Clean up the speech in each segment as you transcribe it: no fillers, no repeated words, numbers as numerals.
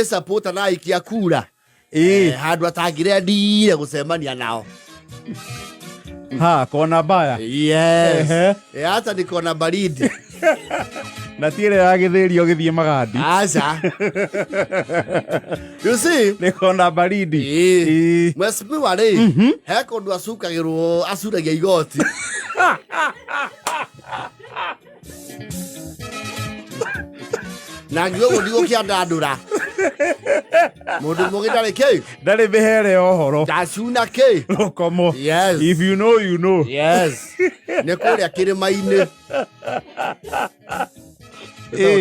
support na ikia kura handu atangire ndire gucemania nao kona baya yes hata ni kona baridi na tiere ya githirio githie magadi acha you see ni kona baridi MHESHIMIWA ri he kondu acukagirwo acuragia igoti na ngiogo ndigo kiandandura mundu mugi ndari bihere ohoro ndacuna ki komo yes if you know you know yes ne kuria kirima-ini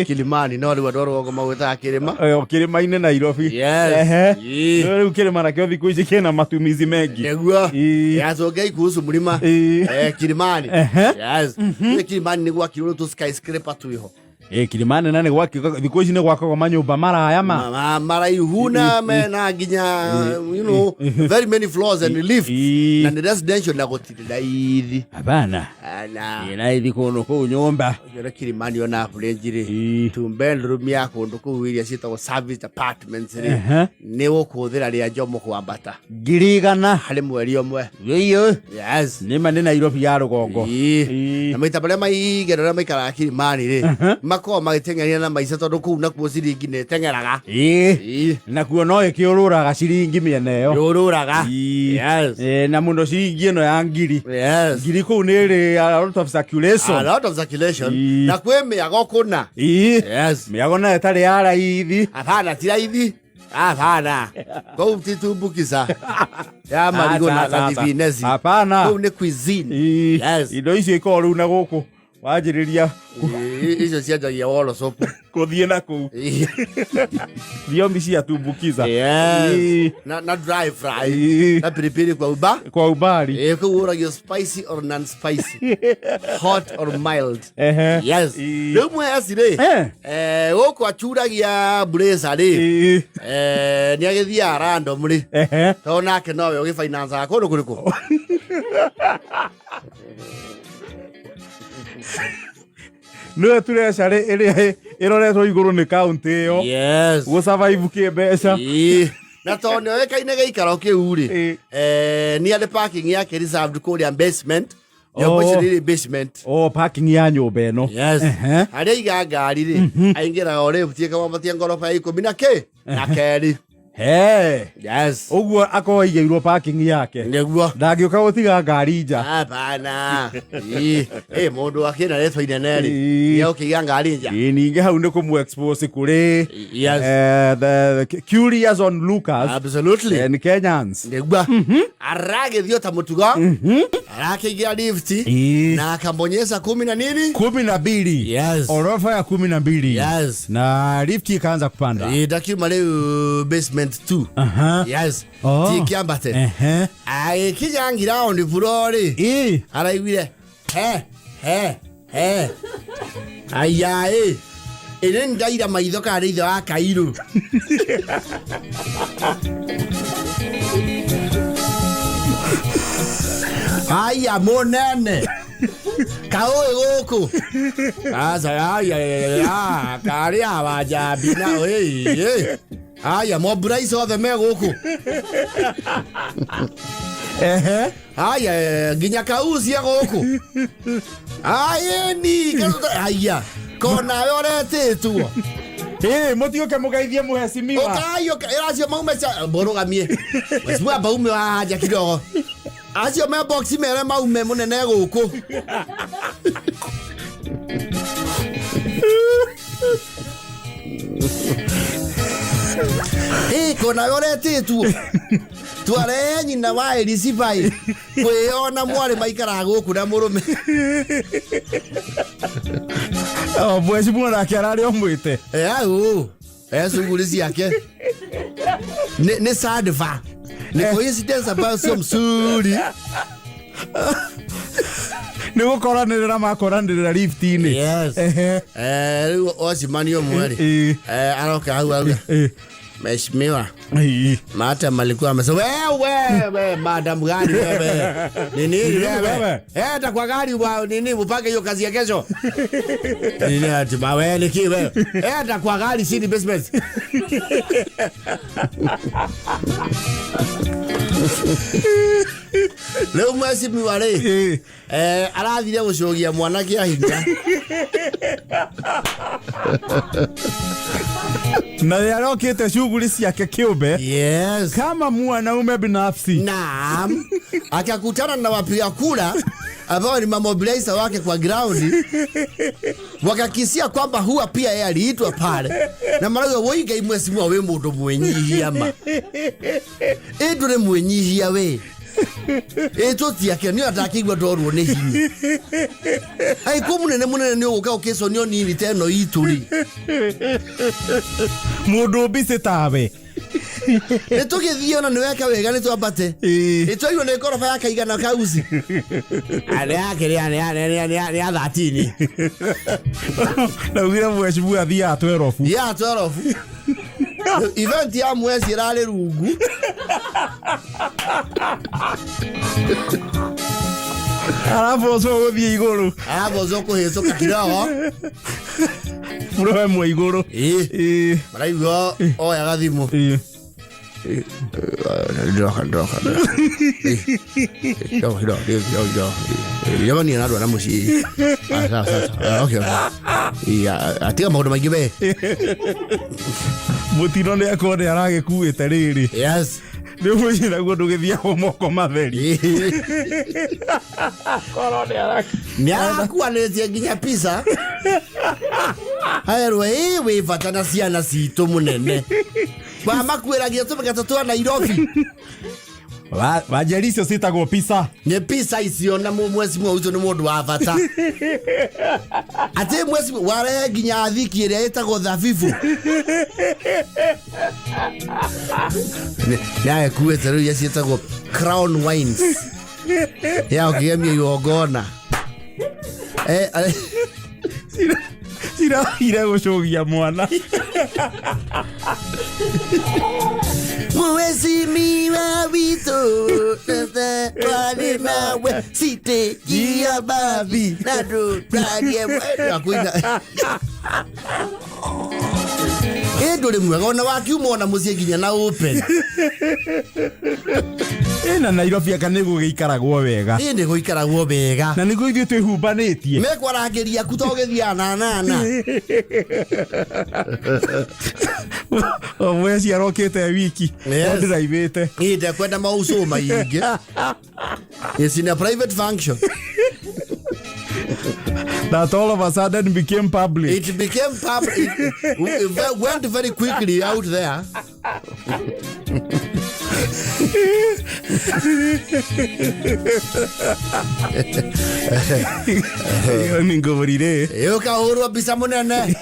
Kilimani no ri wadoro go mawita kirima kirima-ini Nairobi yes riu kirima na kio thiku ici kina matumizi mengi neguo yacongei kuhusu mlima Kilimani yes Kilimani ni gwakirwo tu skyscraper tuiho Kilimani nani gwakirwo thiku ici ni gwakagwo manyumba maraya maraihuna mena nginya you know very many floors and lift na the residential na gotirira ithi abana ina ithi kono ko nyumba yore Kilimani ona fulenjiri two bedroom ya kondo ko iria citagwo service apartments ri ni ukuthira ria njomo kwambata girigana hari mweri omwe iyo yes ni mane Nairobi ya rugongo na maita bare maigerera maikara Kilimani ri mako magitengeria na maica tondu kuu nakuo ciringi ne tengeraga na kuo no ikiururaga ciringi miene yo ururaga yes na mundo ciringi ino ya ngiri yes ngiri kuu ni ri a lot of circulation na kwe miago kuna yes miago na etari ya raithi apana ti raithi apana kou titumbukiza ya marigo na divinezi apana kou ni cuisine yes indo icio ikoru na guku wajiriria icio cianjagia wolo sopu kuthie na kuu thiomi cia tumbukiza na dry fry na pilipili kwa ubari kou uragio spicy or non spicy hot or mild yes riu mweci ri guku achuragia bracer ri ni agithia random ri to nake nowe ugifinance kundu kuriku no turesha ri iroretwo iguru ni county yo yes go survive kibeca na tonyo wekaine geikaro kiu ri ni ale parking yake reserved kuria basement basement parking ya nyumba eno yes aria iga ngari ri aingira ore butie kama batia ngorofa ya 12 na keri yes uguo akoigeirwo parking yake neguo ndangioka gutiga ngari nja hapana mundu akina reto ineneri yo kiga ngari nja ninge hau ni kumu expose kuri the curious on Lucas absolutely and Kenyans neguo arage thio ta mutugo arakigia lift na akambonyeza 10 na nini 12 yes orofa ya 12 yes na lift ikaanza kupanda dakima leo basement 2 yes tikiambate ai kijangira on the floor araigwire aya ene ndaira maitho ka ritho wa Kairu aya monene kaoe goko asa aya kari abaja bina aya mo brace othe me goko aya ginya kaucia goko aya ni aya kona yoretetwo mutioke mugeithie MHESHIMIWA okayo eracio maumecha borogamie MHESHIMIWA baume haja kidogo acio me box mere maume munene goko kona yoretetwo tware nyina wa Elisibai kwiona mwari maikara guku na murume MHESHIMIWA nake arari omwite suguri ciake ni sadva ni coincidence about some suri ni gukoranirira makoranirira lift-ini yes riu ocimanio mweri aroka hau Mheshimiwa. Mata malikuwa amesema wewe madam gani wewe? Nini wewe? Kwa gari wa nini upake hiyo kazi ya kesho? Nini ati wewe ni kiwe? Kwa gari si business. Leo Mheshimiwa le. Arathire gucogia mwana kia hinya. Na yarokete shughuli yake kiumbe. Yes. Kama mwanaume binafsi. Naam. Akakutana na wapiga kura ambao ni mamobilizer wake kwa ground. Wakakisia kwamba huwa pia yeye aliitwa pale. Na mara woiga Mheshimiwa we mundu mwenyihia ma. Ndure mwenyihia we. Toti yake ni atakigwa doru ne hinyi. Ai munene ni uka ukeso ni oni teno ituri. Mundu bise tawe. Tugithio na niweka wega ni twambate. Itwayo ni gorofa yake igana kauzi. Ale yake ni 13. Na ugira Mheshimiwa thia 12. Ya 12. Event ya mwezi rale rungu. Arabozo guthie iguru. Arabozo kuhituka kidogo. Muroe mwe iguru. Maraigua oya gathimu. Ndoka. Jamani na ndo muci. Okay. Atiga maundu maingi be. Mutino ne akone arage kuite riri. Yes. Ndio mwira gundu githia moko matheri. Korone arake. Nyakuwa netie nginya pizza. Hayarwe we fatana ciana citu munene. Mama kwiragia tumekatatu Nairobi. Wajericio sitagwo pizza. Ni pizza icio na Mheshimiwa ucio ni mundu wa bata. Ate Mheshimiwa ware nginya thiki iria itagwo thabibu. Nae kuwete riu cietagwo Crown Wines. Ya ukigemia Igongona. Sira gucogia mwana. Mheshimiwa wito wale mawe site jia babi na do dadie akuina. Nduri mwega ona wakiumona mucie ginya na open. Na Nairobi akanigo giikaragwo wega. Ndi guikaragwo wega. Na nigo ithu twihumbanetie. Mekwarangeria kutogethia nana. Mwezi arokete wiki. Ndiraivete. Inde kwenda mauso maingi. It's in a private function. That all of a sudden became public. It became public. It went very quickly out there. Ningorire. Yoka horo bisa munene.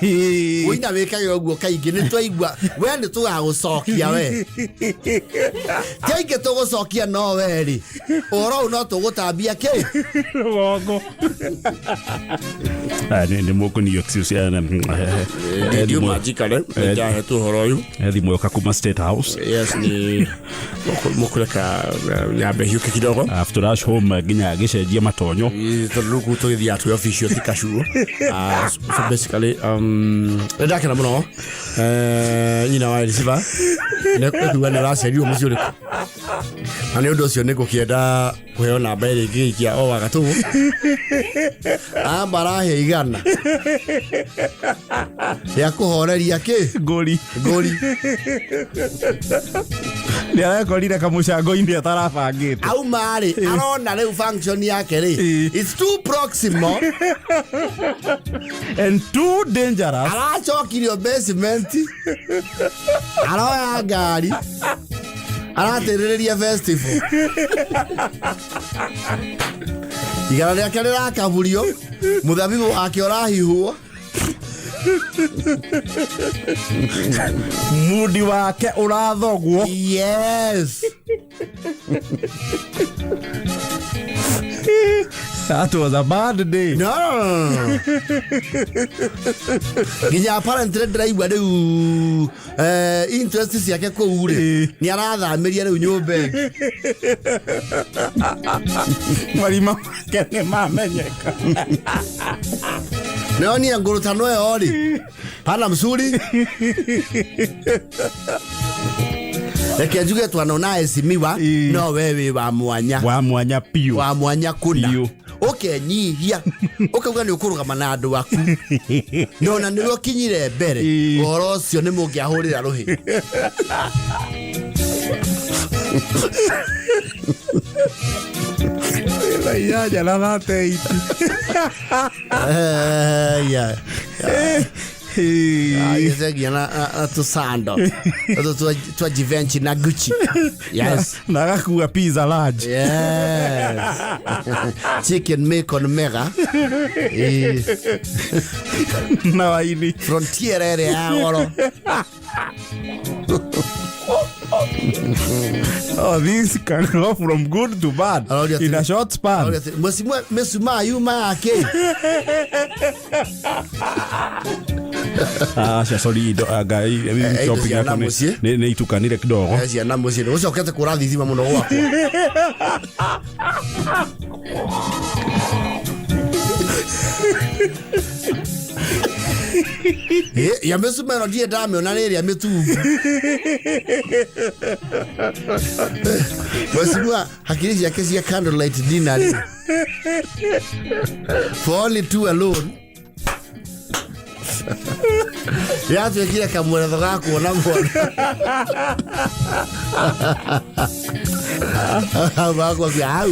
Uina weka yoguo kaingi ni twaigwa. We ni tugagucokia we. Kaingi tugucokia no weri. Oro no tugutambia ki. Rogo. Ni moko ni yoxio na. Ndio magically. Ndio hetu horo yu. Hadi moyoka kuma State House. Yes ni mukuleka nyabe hiuke kidogo. After rush home ginya gishenjia matonyo. Tuluku tuithia tu official tikashuo. So basically ndakena muno. Ina wa receiver. Nekuwa na raserio mucio riku. Ani undu ucio nigukienda kuheo namba iri ngiikia o wagatu. Ambarahe igana. Ya kuhoreria ki? Goli. Ni arakorire kamucango indi atarabangite. Au mari arona riu function yake ri. It's too proximal and too dangerous. Arachokirio basement. Aroya ngari. Araterereria festival. Igara riake rirakaburio. Muthabibu wake urahihwo. Mudi wake urathogwo. Yes. That was a bad day. No. Ginya apparently drive wadu interest yake kwa ure. Ni arathamĩria rĩu nyũmba. Marima kene mamenyeka. No ni angurutano yori. Hana mzuri. Eke njuge twanona MHESHIMIWA no wewe wa mwanya. Wa mwanya piu. Wa mwanya kuna. Okay nyihia. Ukauga ni ukurugama na andu aku. Nona niwe kinyire mbere. Uhoro ucio ni mungiahurira ruhi. Ya nate iti. Yeah. Yesegi na tusando. Tu Givenchy na Gucci. Yes. Nagakuwa pizza large. Yes. Chicken bacon mega. Na waini. Frontier area oro. Oh, this can go from good to bad in a short span. Mesuma yuma ake. Sorry, gai shopping yako ni itukanire kidogo. Yes, na mosi. Usokete kurathi zima muno wako. Ya mesuma rodie dame onareri ya metu. Mesuma hakirishi ya kesi ya candlelight dinner. For only two alone. Ya tu kile kamwona zako kuona mbona. Wako kwa au.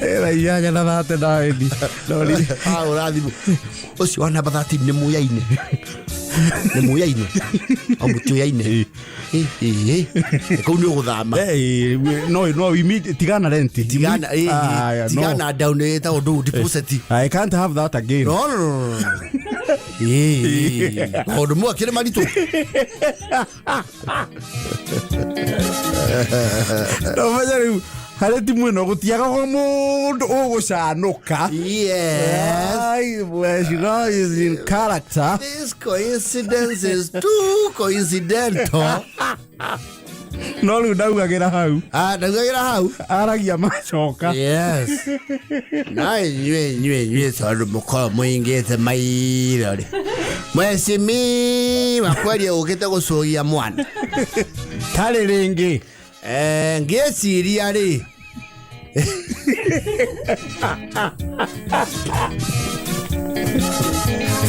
Era ya na nate daidi. Loli. Uradibu. Osi wana bathati ni muyaine. Ni muyaine. Au mutuyaine. Ko ni uguthama. No immediate tigana renti. Tigana down eta odu deposit. I can't have that again. No. Odu mo akire marito. No majaru. Hareti mweno gutiaga ho mundu ugucanuka. Yes. Well, you know, is in character. This coincidence is too coincidental. No lu daugagira hau. Daugagira hau. Aragia macoka. Yes. Na nywe saru mukoro muingete mairori. MHESHIMIWA kweli ukite gucuria mwana. Tari ringi. Ngeciria ri.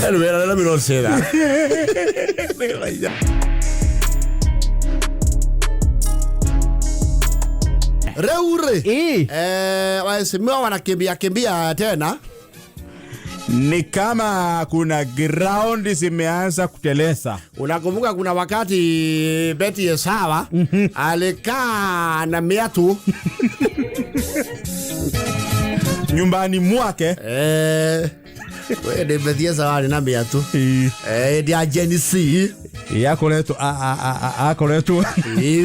Anyway, let me not say that. Reure. MHESHIMIWA wanakimbia tena. Ni kama kuna ground zimeanza kuteleza. Unakumbuka kuna wakati Betty Esawa alikaa na miatu nyumbani mwake. Wewe Betty Esawa na miatu. Dia Genesis. Yakoleto akoleto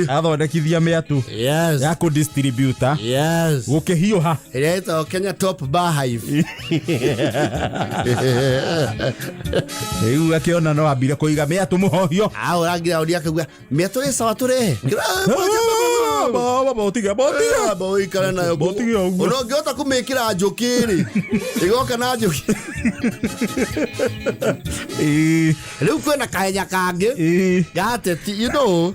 athondekithia miatu. Yes. Yako distributor. Yes. Guke hiyo ha. Ita Kenya Top Bar Hive. Eyu akiona no abire kuiga miatu muhoyo. Urangira udia kuga miatu Esawa turehe. Baba ikara nayo unogiota kumikira njukiri igoka na njuki riu kwena kahenya kangi gateti you know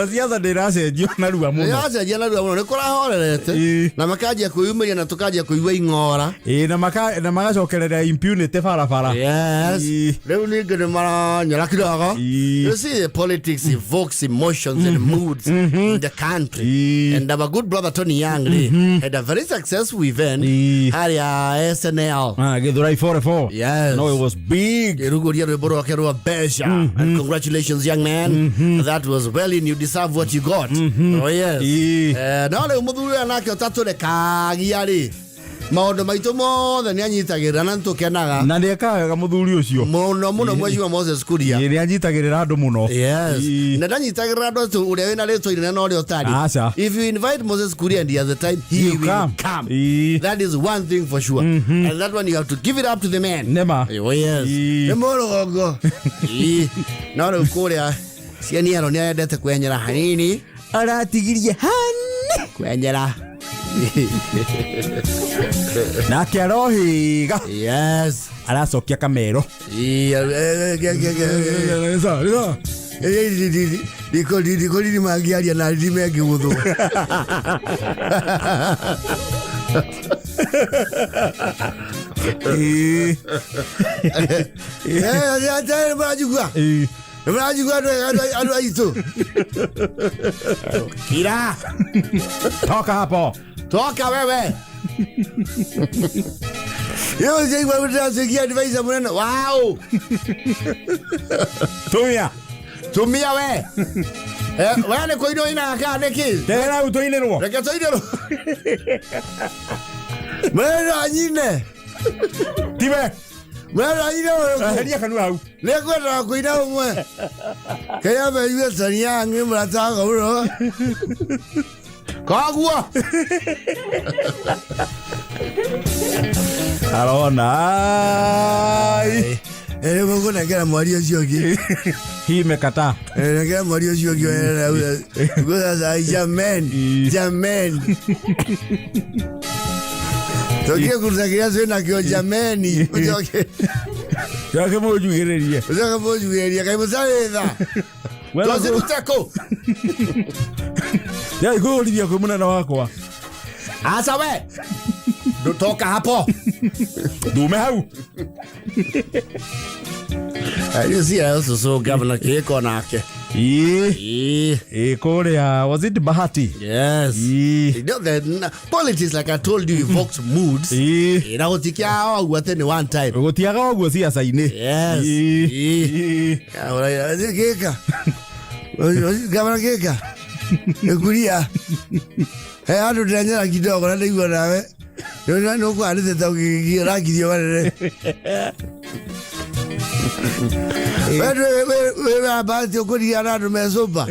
ziatha ndiracenjio na ruwa muno ni kurahorerete na makajia kuyumiria na tukajia kuigua ing'ora na magacokerera impunity barabara. Yes. Riu ningi ni maranyara kidogo. You see, politics evokes emotions and moods in the country. And our good brother Tony Young had a very successful event at SNL. Githurai 44. Yes. No, it was big. And congratulations, young man. That was well in. You deserve what you got. Oh, yes. Now, the Mudura Naka Tato de Kagiari. maondo maito mothe ni anyitagirira na ntukenaga na ni ekaga muthuri ucio muno Mheshimiwa Moses Kuria ni anyitagirira andu muno na ndanyitagirira andu uria wina rito ine na uria utari if you invite Moses Kuria and at the time he will come. That is one thing for sure. And that one you have to give it up to the man. Nema yes nemorogo na ro Kuria ciani aro ni endete kwenyera hanini aratigirie hani kwenyera na kiarohiga aracokia kamero diko magiaria na mengi guthu Kira toka hapo, toka wewe. Yo sei kwa utasikia advice mwana. Wow. Tumia we. Wale kwa ino ina akade ki. Tera utoile ro. Reka toile ro. Mwana nyine. Tibe. Mwana nyine wewe. Heria kanu au. Leko na kuina umwe. Kaya bewe sania ngi mrata ngoro. Kagua. Arona. Mungu nagera mwari ucio ki. Hii imekataa. Nagera mwari ucio ki wewe. Ngoja za jamen. Tokia kuzakia zena kio jameni. Ujoke. Yake mojugereria. Uzaka mojugereria kai musaitha. Tozi utako. Ya igolivia kwa mwana wakwa. Asa we. Toka hapo. Dume hau. You see, I also saw Governor Keko nake. Kuria, was it Bahati? Yes. You know, the politics, like I told you, evokes moods. You know, tikia within one time. Tiaga ogwo cia saine. Yes. Keka. Governor Keka. Kuria. Hey, I don't know kidogo na ndio nawe. Ndio no kwa alete tagira kidio wale. Wewe abati Kuria na tumesopa.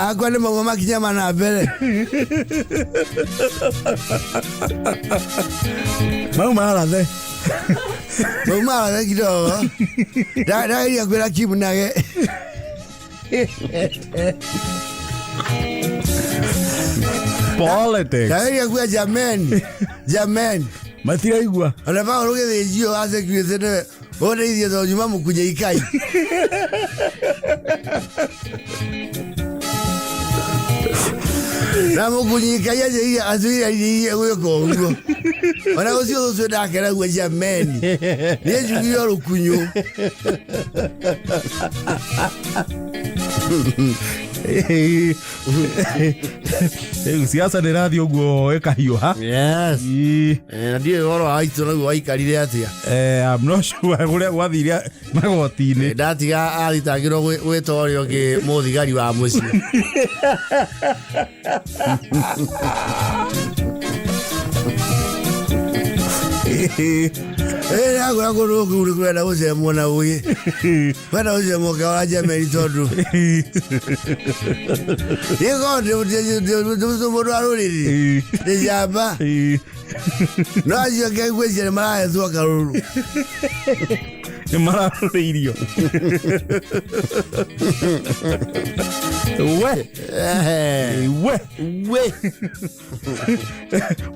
Akwale mama kinyama na bele. Mama ala kidogo. Da ya kwela kibu nage. Politics. Kaya kwa jamen. Matira igwa. Anava oroge de jio ase kwese ore idio do nyuma mukunye ikai. Na mukunye ikai ya azuri ya uyo. Ona osio so da kera kwa jamen. Ni juyo rukunyo. Siasa ni radio guo ekahiyo ha. Yes. Ndio woro aitu na waikarire atia. I'm not sure guria gwathiria magotini. Ndatiga aritagiro gwitorio ki muthigari wa muci. Agora kuru kwenda ucemo na uye. Kwenda ucemo kwa jameni tondu. Ndio moro aruri. Ndijamba. No ajo ke kwese mara zo karuru. Mara radio. We.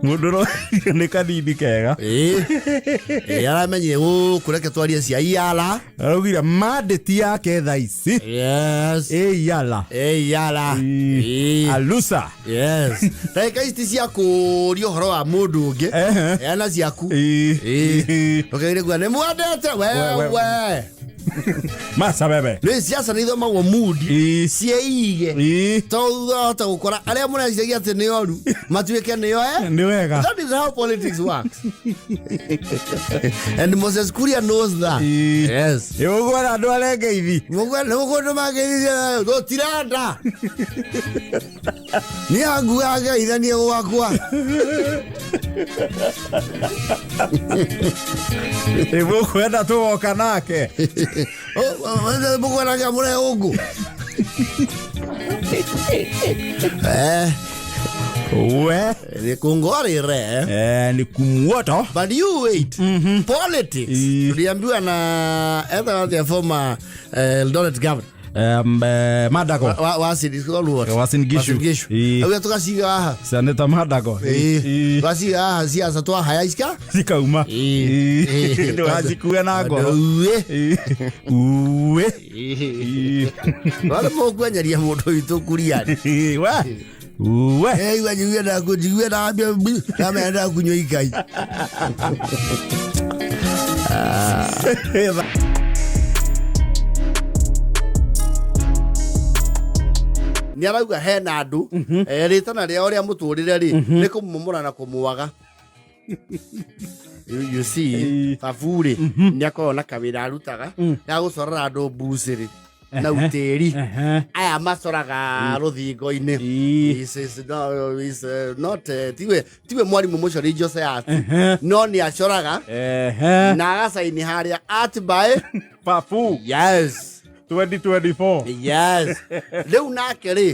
Mudoro ne kadidi kega. Yala menye kureke twaria cia yala. Arugira madeti yake tha ici. Yes. Yala. Alusa. Yes. Taika isti cia kurio horo wa mundu ungi. Yana ciaku. Okaire gwa ne mwandete wewe. Masa bebe. Le siasa ni thoma wa mood. Sie ige to gukora aria mureciria ati ni oru matuike ni yo ni wega. That is how politics works. And Moses Kuria knows that. Yes. Yogora andu arengeithi. Mugo mageithi do tiranda. Ni angu ageitha ni gwakwa. Evo kwenda tuoka nake. Oh, mugo na kamure ugu. Ni kungorire ni kumwoto. But you wait. Politics. Tuliambiwa na the former Eldoret governor Madago Wasingishu awe tukasiga aha Senator Madago basiga aha siasa twa hayaiska sikauma ndo hajikuwa nago wala mokwenyeria mundu itu kuriani wa uwe wanyuye na kujiwe na ambia kama enda kunywa ikai ni arauga hena andu ritana ria uria muturire ri ni kumumura na kumuwaga. You see FAFU ri ni akona kawira arutaga ya gucorera andu buciri na uteri aya macoraga ruthingo-ini. Is not tiwe mwarimu mucio religious art no ni acoraga na agacaini haria art by FAFU. Yes. 2024. Yes. Leu nake ri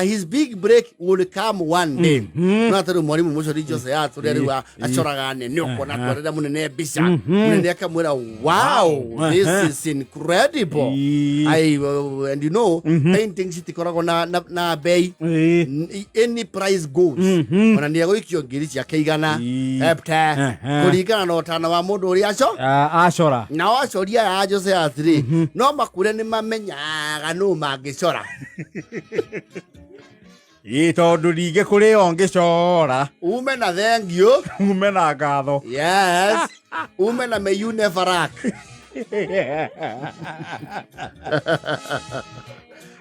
his big break will come one day. No atari mwarimu mucio religious art ri acoraga ni ukona kwerera munene bica munene akamwira wow this is incredible. And you know painting citikoragwo na bei any price goes ona ni agoikio ngiri cia keigana hepta kuringana na utana wa mundu uri acora na acoria ajo se atri no makure ni mamenyaga no mangicora tondu ringe kuri ongicora ume na thengio ume na ngatho. Yes. Ume na meyune farak.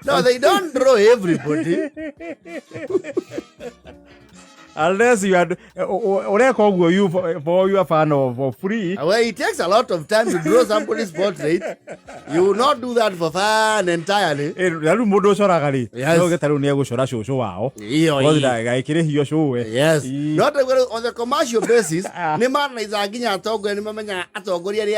No, they don't draw everybody. Unless you are you for you are fan of free. Well, it takes a lot of time to draw somebody's portrait. You will not do that for fun entirely. Yaru mudo cora gari. Yes. No getaru ni gucora shushu wao. Yes. Not on the commercial basis. Ni mana izaginya atongo ni mamenya atongoria ri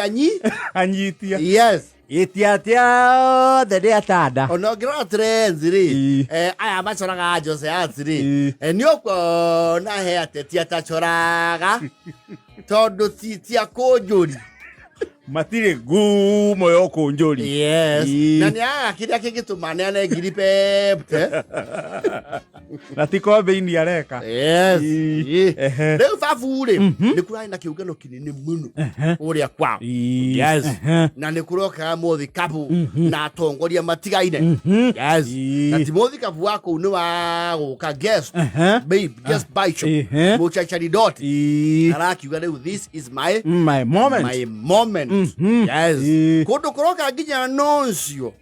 anyitia. Yes. Itiatia the day atada. Ono gira trends ri. Aya macoraga ajo se atri. Nioko na he atetia tacoraga. Tondu titia konjuri. Matire gumo yo konjuri. Yes. Na ni aya kiria kigituma ne ngiri pepte. Na tiko beini areka. Yes. Leu FAFU ri ni kurai na kiugano kinini muno uria kwao. Yes. Na ni kuroka mothi kabu na atongoria matigaine. Yes. Na timothi kabu wako ni wa guka guest. Babe, guest bite. Muchachari dot. Arakiuga leu this is my moment. My moment. Yes. Kodo kuroka ginya noncio.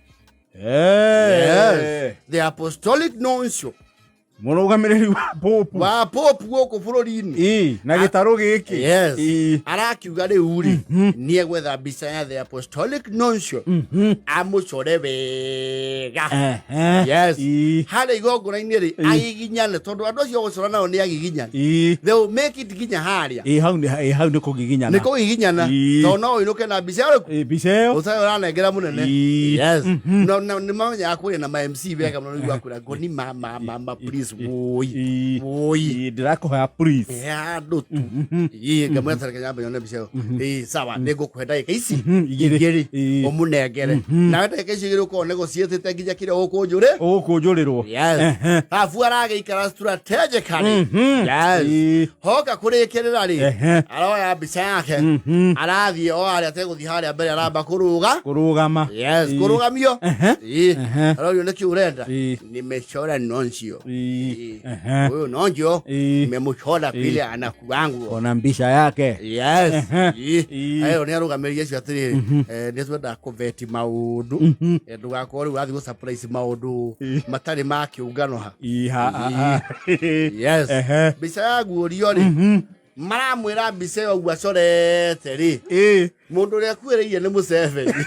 Yes. The apostolic noncio. Murugamiriri wa popu goko bururi-ini na gitaru giki. Yes. Arakiuga riu ri ni egwetha mbica ya the apostolic noncio amucore wega. Yes. Hale igongona-ini ri agiginyane tondu andu acio gucora nao ni agiginyane. They will make it ginya haria. Hau ni kugiginyana. Ni kugiginyana. Tondu no inuke na mbica yaku. Mbica yo. Usayo ranengera munene. Yes. No ni mamenya akuri na ma MC wega muno igwa kura Ngoni mama please. Oi. Ndirakuhoya please. Ndutu. Ngamwetha kanyamba yone bicio. Sawa nigukwenda ici igiri omunengere. Na ndeke ici ko nego cietete nginya kire ukunjure. Ukunjurirwo. Yes. FAFU arageikara strategically. Yes. Hoka kurikirira ri. Aroya bica yake. Arathie o aria teguthi haria mbere aramba kurugama. Yes, kurugamio. Aroyo neki urenda. Nimechora noncio. Huyo nonjo memuchora vile anakuangu ona mbisha yake. Yes. Ayo nero gameria cio atiri nitwenda kuveti maundu ndugakore wathi go surprise maundu matari ma kiungano ha. Yes. Mbisha yagu urio ri maramwira mbisha yo gwacorete ri mundu ria kwiriire ni Museveni.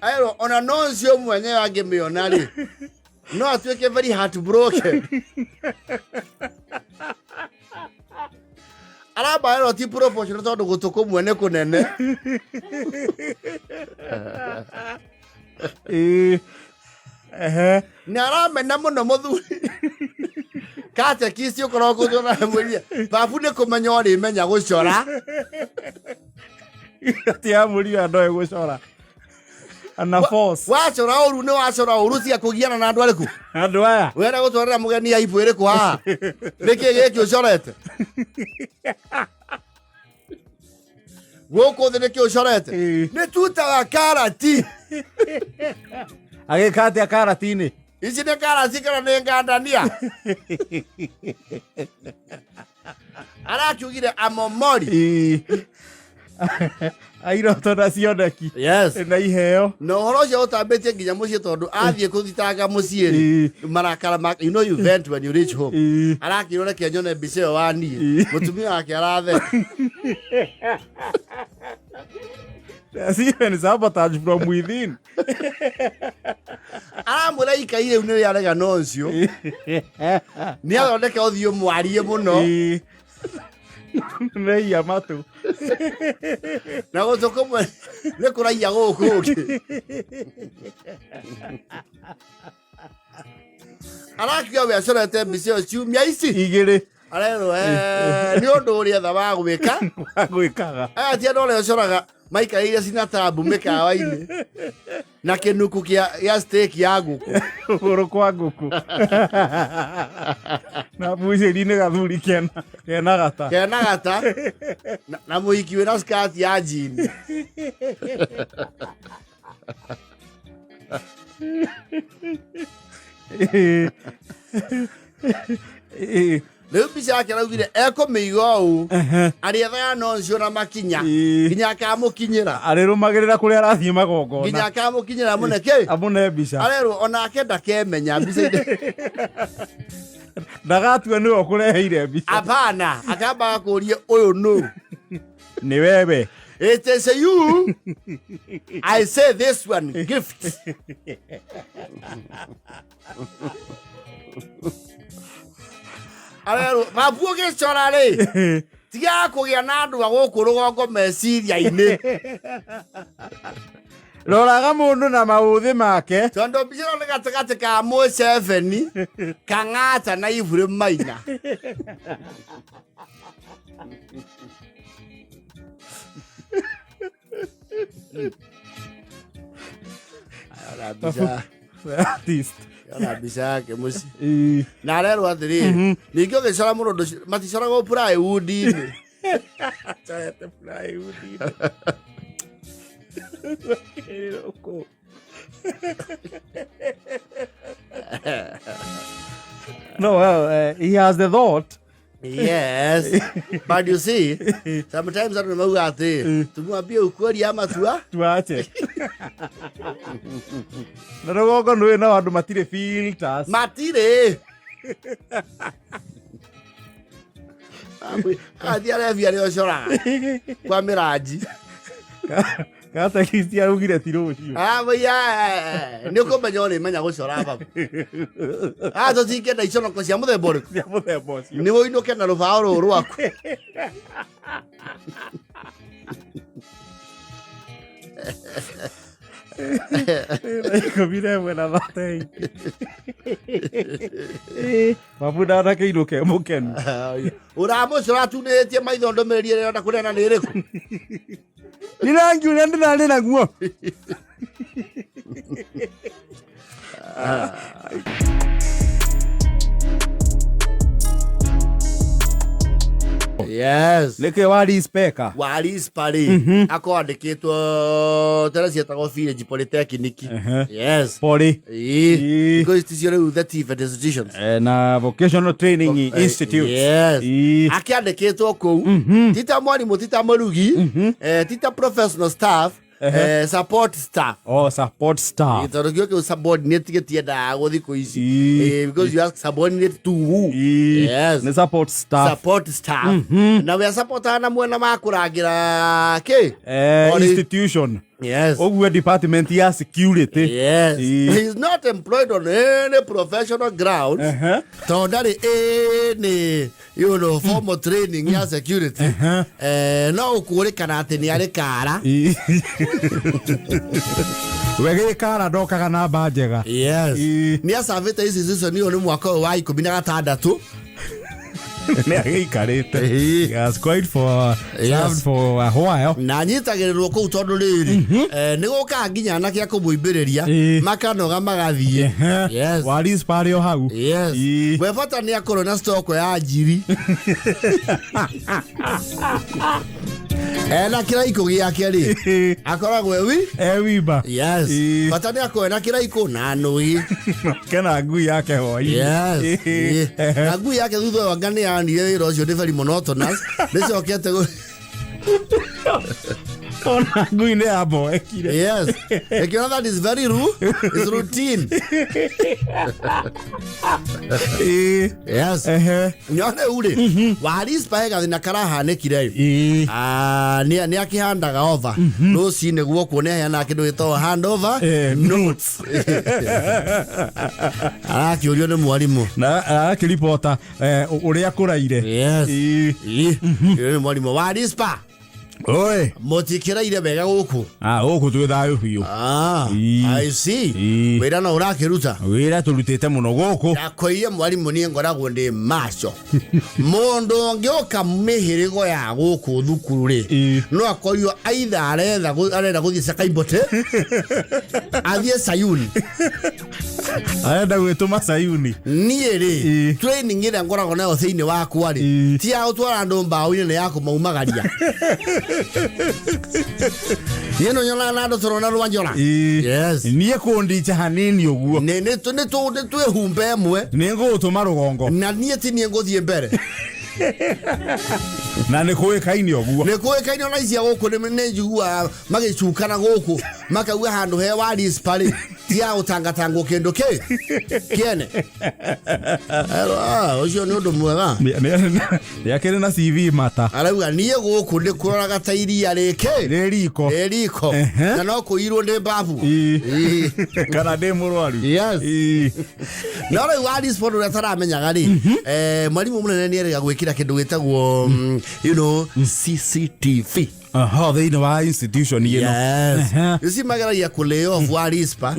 Ayo ona noncio mwenye angemiona ri no atuike very heartbroken. Araba ero ti proportion tondu gutuko mwene kunene. Ni aramena muno muthuri kate kisi ukoro gucora mwiria babu ni kumenya uri menya gucora ati amuri andoe gucora ana force wacora uru ni wacora uru cia kugiana na andu ariku andu aya wera gutwarira mugeni aibu iriku ha reke giki ucorete woko de reke ucorete ni tuta wa karati agikate akaratini ici ni karati kana ni ngandania arakiugire amomori airoto na cioneki. Yes. Na iheo no horo cio utambetie nginya mucie tondu athie kuthitanga mucie ri marakara you know you vent when you reach home. Arakirore kenyone mbica yo wani mutumia wake arathe that's even sabotage from within. Aramwira ikaire une yarega noncio ni athondeke uthio mwarie muno nei amatu na gutoko mwe ni kuraia gukuki arakio we acorete mbica ciumia ici igiri arero ni undu uria tha wa gwikaga ati andũ arĩa ũcoraga maikaire cina tabu mĩkawa-inĩ na kĩnuku kĩa steak ya ngũkũ ũgũrũ kwa ngũkũ na bucĩri-inĩ gathuri kena gata na mũhiki wĩna skirt ya jean. Rĩu mbica yake araugire ekũmĩiga ũũ arĩethaga noncio na makinya nginya akamũkinyĩra arĩrũmagĩrĩra kũrĩa arathiĩ magongona nginya akamũkinyĩra amũne kĩ amũne mbica arerwo onake ndakemenya mbica-inĩ ndagatua nĩwe ũkũreheire mbica apana akambaga kũũria ũyũ nũ nĩ wewe. It is you. I say this one gift. Arero babu gicora ri tiga kugia na andu aguku rugongo meciria-ini roraga mundu na mauthi make tondo biciro ni gatagati ka Museveni Kang'ata na Ivure Maina. artist mbica yake muci na arerwo athiri ningĩ ũgĩcora mũndũ maticoragwo plywood-inĩ corete plywood-inĩ no well he has the thought. Yes, but you see, sometimes I don't know what to tumwambie ukweli ama tuache na rogo no na wandu matire filters matire athi arevia rio cora kwa miraji kata kisi arugire tirucio boya ni ukumenya uri menya gucora baba to tikenda iconoko cia muthemba ũrĩkũ ni woinuke na rũbaũ rũrũ rwaku komire mwena batei mabuda na keiruke mukenu uramucora tunĩtie maitho ndũmĩrĩri ĩrĩa ũrenda kũnena nĩ ĩrĩkũ ni rangi ũrĩa ndĩrarĩ naguo Yes. Neke wa RISPER. Wa RISPER. Ako andikitwo teresi etagwo village polytechnic. Yes. Poly. Because it is your the TVET institutions. Na vocational training institute. Yes. Akiandikitwo kou. Tita mwalimu, tita marugi, tita professional staff. Support staff. Oh, support staff. It's a subordinate get because you ask subordinate to who? Yes. The support staff. Support staff. Now we are supporting Mwana Makuragira institution. Yes. Our department here security. Yes. He is not employed on any professional grounds. So that any formal training here security. No kure kanate ni are kara. Wege kara doka kana bajega. Yes. Ni asavita hizi zizo ni mwaka wa 16. Yes, quite for for a while. Na nyitagirwo ku tondu riri ni guka nginya na kia kumuimbiriria makanoga magathie. Yes. Wa RISPER yo hau. Yes. We bata ni akoro na stock ya njiri. Na kiraiko giake ri akoragwo ewiba. Yes. Bata ni akoro na kiraiko na nui kana ngui yake hoi. Yes. Na ngui yake thutha wa ngani ya ni rocio ni very monotonous. Nicokete Ona ngui ne abo ekire. Yes. That is very rude. It's routine. Yes. Nyone ule. Wa RISPER ga thina karaha ne kire. Ni akihandaga over. No sine guo kuone yana kindu gito handover notes. Akiurio ni mwalimu. Na akiripota uria kuraire. Yes. Ni mwalimu wa RISPER. Oi, motikira ire bega guku. Guku twi thayo biu. I see. Wira no urakiruta. Wira turutite muno guku. Akoiye mwalimu ni ngoragwo ndi macho. Mundu ngioka mihirigo ya guku thukuru ri. No akorio aitha arenda guthie Sakaibote. Athie Sayuni. Arenda gwituma Sayuni. Nie ri. Training ira ngoragwo nayo thiini wakwa ri. Ti autwara andu mbaũ-ini ni yako maumagaria. Yeno nyona na ndo torona rwanjora. Yes. Niye kundi hanini oguo. Ne tu humbe mwe. Ni ngutuma rugongo. Na niye ti ni nguthie mbere. Na ne kuikaini oguo. Ne kuikaini ona isia guku ne njugua magicukana guku. Makauga handu he wa RISPER. Tia utangatango kendo ke. Kiene. Ocio ni undu mwega. Yakire na CV mata. Arauga niye guku ndi kuroraga ta iria rike. Riko. Na no kuirwo ndi babu. Kana ndi murwaru. Yes. Na ora wa RISPER ura taramenyaga ri. Mwalimu munene ni erega gwikira kindu gitagwo CCTV. They know our institution, you know. Yes. You see, magaragia kuleo of wa RISPER.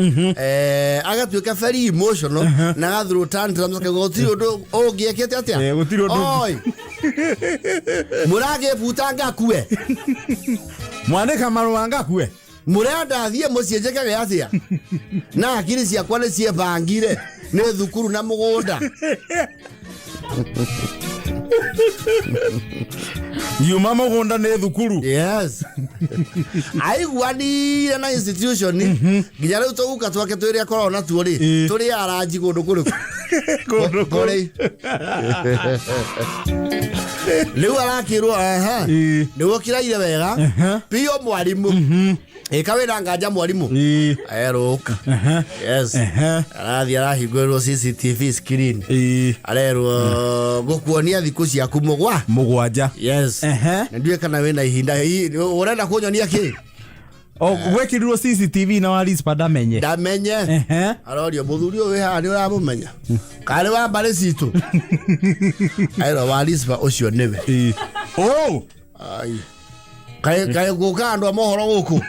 Agatuika very emotional. Na through tantrums akago tiro ogiekete atia. Oi. Murage putanga kue. Mwaneka maruanga kue. Murenda athie mucienjeka ge atia. Na akiri cia kwa ne cie bangire. Ne thukuru na mugunda. You mama gonda ne thukuru. Yes. Aiguani na institution ni. Nginya riu tuguka twake twiri akorwo na tuori. Turi aranji gundu kuriku. Kuri. Riu arakirwo niwo kiraire wega. Pio mwalimu. Kawira nganja mwalimu. Aeruka. Yes. Arathi arahingũrĩrwo CCTV screen. Arerwo gukuonia thiku ciaku mugwanja. Yes. Na ndiye kana wena ihinda urenda kunyonia ki? Gwekirirwo CCTV na wa RISPER ndamenye. Arorio muthuri we ha ni uramumenya. Kare wa mbare citu. Aero wa RISPER ucio niwe. Ai. Kaya guka andu amohoro guku.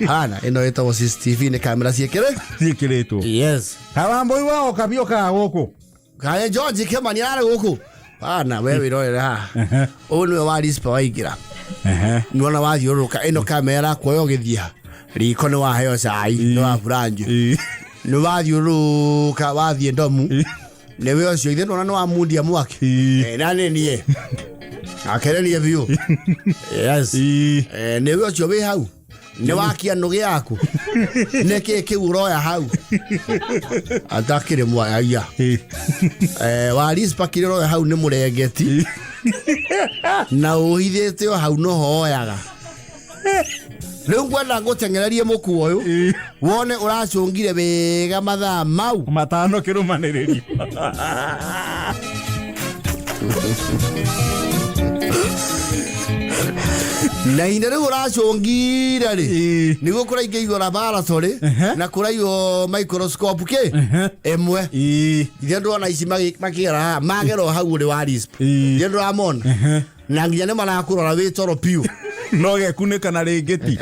Hana ino etagwo CCTV ni kamera ciekiretwo. Yes. Kawamboi wao kabioka guku. Kaya George Kimani ara guku. Hana wewe irorere ha. Onu wa RISPER waigira. Nuona wathiuruka ino kamera kwoyo githia. Riko ni waheo cai ni wa branjo. Ni wathiuruka wathie ndomu. Newe ucio ithe nona no amundia mwaki. Na niye. Akereria biu. Yes. Newe chobe hau. Ne wakia nuge yaku. Neke ke uroya hau. Atakire mwa aya. Wa RISPER kirero hau ne muregeti. Na uhithete hau no hoyaga. Leo ngwenda ngotengererie muku uyu. Wone uracungire wega mathaa mau. Matano kirumaniririo. Na ina rä uracungira rä nä gå kå raingä igå laboratory na kå raigwo microscope kä emwe ithe ndå ona ici makä gera magerwo hau å rä wa RISPER ithe ndå ramona na nginya nä marakå rora wä toro piå no gekunä kana rä ngä ti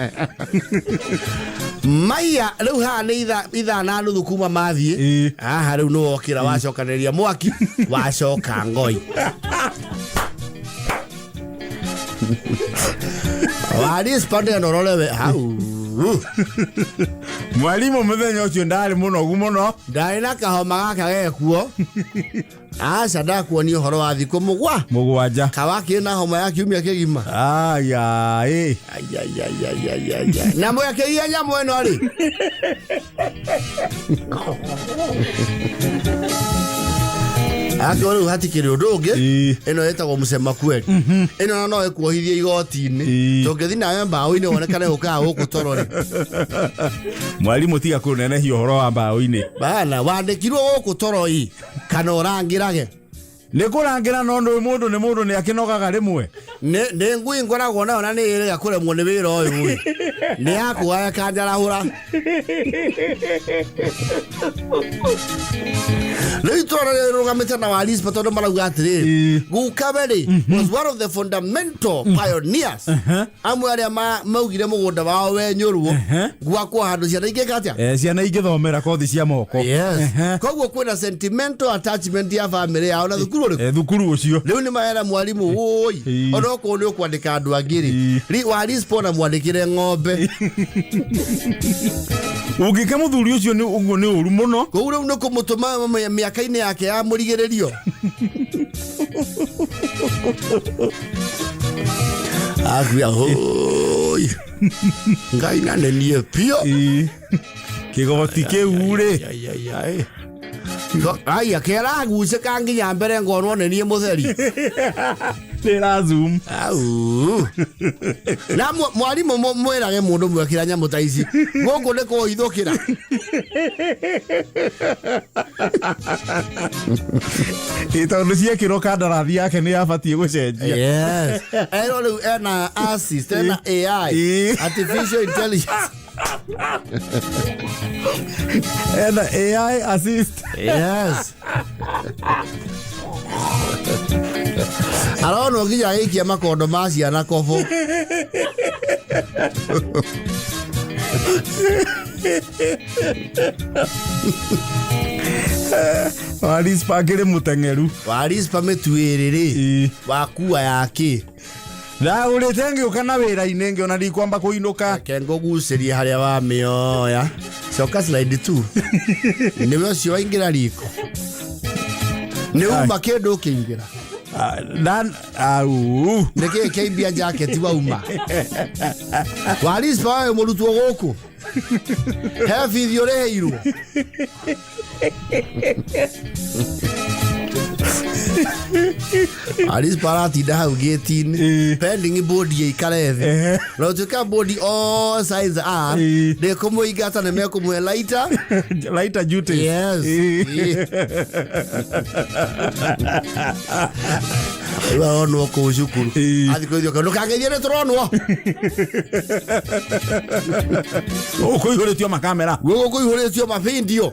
maiya rä u haha nä ithaa na nuthu kuma mathiä haha rä u nä wokä ra wacokanä mwaki wacoka ngoi wa RISPER ndä rorewe hau mwarimu muthenya ucio ndari munogu muno ndari na kahoma gaka gekuo aca ndakuonia horo wa thikå mugwanja kawaki na homa ya kiumia kigima na mwekeria nyamå ä no rä Akoro hatikiri udungi ino etagwo musema kweli ino no ekuohithia igoti-ini tungithi nawe mbao-ini wonekane ukaa guku torori mwarimu tiga kunenehia uhoro wa mbao-ini bana wandikirwo guku toroi kana urangirage nä kå rangira no må ndå nä akinogaga rĩmwe nä ngui ngoragwo nayo na nä ä rega kå remwo nä wä ra å yå nä yakuaga kanjarahå ra rä u itåra rä rå gamä te na wa RISPER tondå marauga atä rä rä gukabe rä was one of the fundamental pioneers amwe arä a maugire må gå nda wao we nyå ruo gwakwo handå ciana ingä katia ciana ingä thomera kothi cia moko koguo kwä na sentimental attachment ya family yao na thukuru thukuru ucio riu ni mahera mwarimu oi onoko ni ukwandika andu angiri wa RISPER na mwandikire ng'ombe ungike muthuri ucio ni uguo ni uru muno koguo riu ni kumutuma miaka-ini yake ya murigiririo aguya hoi ngai nanenie pio kigoti kiu ri aya kera guce kanginya mbere ngonwo nenie mutheri tera zoom au na mwarimu mwirage mundu mwekira nyamu ta ici guku ni kuhithukira tondu ciekirwo kandarathi yake ni yabatie gucenjia ero riu ena assist ena AI artificial intelligence and AI assist. Yes. Arono nginya ikia makondo ma ciana kobo. Wa RISPER kire mutengeru. Wa RISPER metuiriri. Wakua yake. Na urite ngiuka na wira-ini ngiona ndi kwamba kuinuka kengo guceria haria wa mioya coka slide 2 niwe ucio waingira riko ni uma kindu kingira dan au niki keimbia jacket wauma wa RISPER wae murutwo guku he video reheirwo RISPER aratinda hau gate-ini pending body ya ikarethe no tuka body all size are de komo igata ne me komo lighter duty. Yes. Iwa ono ko shukuru adi ko dio ka ngejere trono o ko ihoretio makamera go ko ihoretio ma video